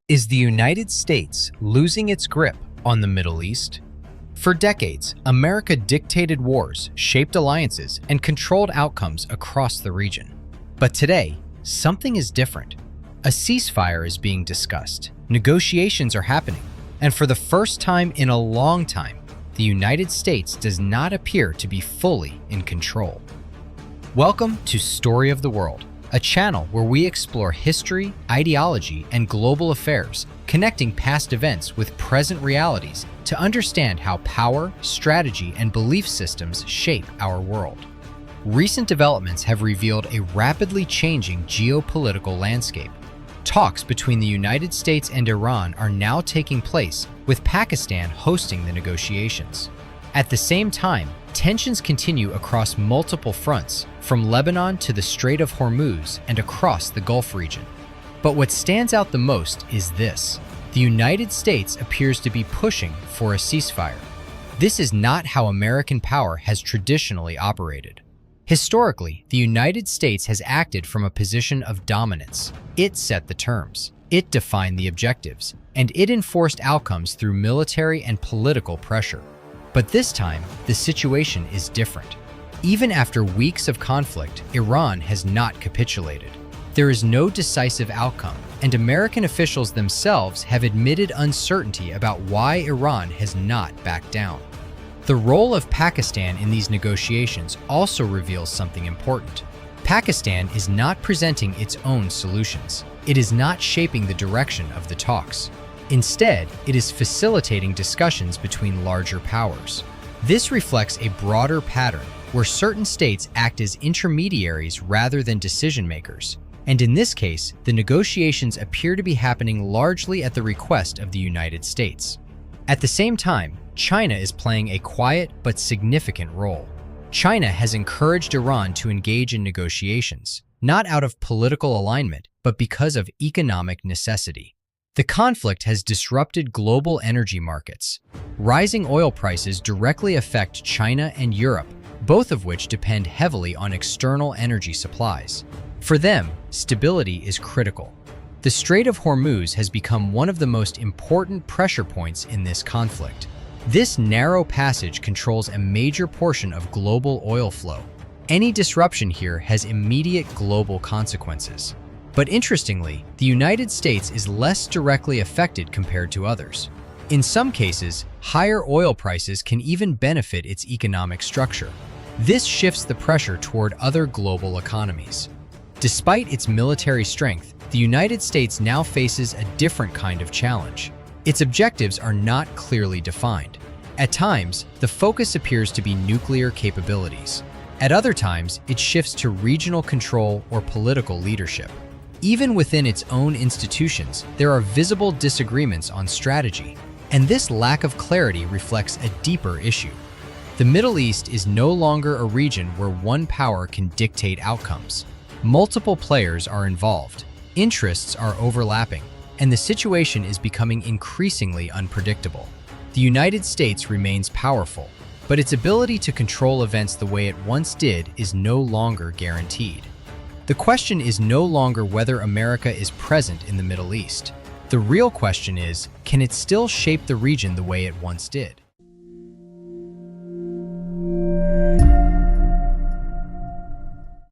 Is the United States losing its grip on the Middle East? For decades, America dictated wars, shaped alliances, and controlled outcomes across the region. But today, something is different. A ceasefire is being discussed, negotiations are happening, and for the first time in a long time, the United States does not appear to be fully in control. Welcome to Story of the World, a channel where we explore history, ideology, and global affairs, connecting past events with present realities to understand how power, strategy, and belief systems shape our world. Recent developments have revealed a rapidly changing geopolitical landscape. Talks between the United States and Iran are now taking place, with Pakistan hosting the negotiations. At the same time, tensions continue across multiple fronts, from Lebanon to the Strait of Hormuz and across the Gulf region. But what stands out the most is this: the United States appears to be pushing for a ceasefire. This is not how American power has traditionally operated. Historically, the United States has acted from a position of dominance. It set the terms, it defined the objectives, and it enforced outcomes through military and political pressure. But this time, the situation is different. Even after weeks of conflict, Iran has not capitulated. There is no decisive outcome, and American officials themselves have admitted uncertainty about why Iran has not backed down. The role of Pakistan in these negotiations also reveals something important. Pakistan is not presenting its own solutions. It is not shaping the direction of the talks. Instead, it is facilitating discussions between larger powers. This reflects a broader pattern where certain states act as intermediaries rather than decision-makers. And in this case, the negotiations appear to be happening largely at the request of the United States. At the same time, China is playing a quiet but significant role. China has encouraged Iran to engage in negotiations, not out of political alignment, but because of economic necessity. The conflict has disrupted global energy markets. Rising oil prices directly affect China and Europe, both of which depend heavily on external energy supplies. For them, stability is critical. The Strait of Hormuz has become one of the most important pressure points in this conflict. This narrow passage controls a major portion of global oil flow. Any disruption here has immediate global consequences. But interestingly, the United States is less directly affected compared to others. In some cases, higher oil prices can even benefit its economic structure. This shifts the pressure toward other global economies. Despite its military strength, the United States now faces a different kind of challenge. Its objectives are not clearly defined. At times, the focus appears to be nuclear capabilities. At other times, it shifts to regional control or political leadership. Even within its own institutions, there are visible disagreements on strategy, and this lack of clarity reflects a deeper issue. The Middle East is no longer a region where one power can dictate outcomes. Multiple players are involved, interests are overlapping, and the situation is becoming increasingly unpredictable. The United States remains powerful, but its ability to control events the way it once did is no longer guaranteed. The question is no longer whether America is present in the Middle East. The real question is, can it still shape the region the way it once did?